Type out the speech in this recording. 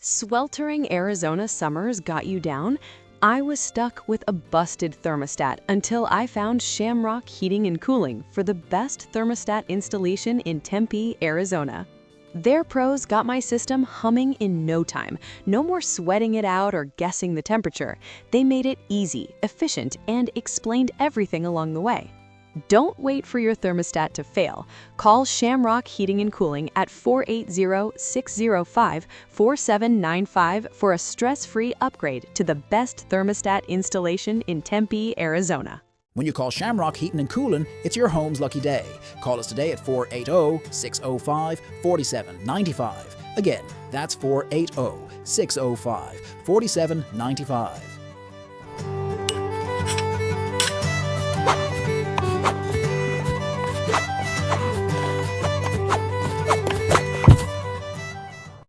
Sweltering Arizona summers got you down? I was stuck with a busted thermostat until I found Shamrock Heating and Cooling for the best thermostat installation in Tempe, Arizona. Their pros got my system humming in no time. No more sweating it out or guessing the temperature. They made it easy, efficient, and explained everything along the way. Don't wait for your thermostat to fail. Call Shamrock Heating and Cooling at 480-605-4795 for a stress-free upgrade to the best thermostat installation in Tempe, Arizona. When you call Shamrock Heating and Cooling, it's your home's lucky day. Call us today at 480-605-4795. Again, that's 480-605-4795.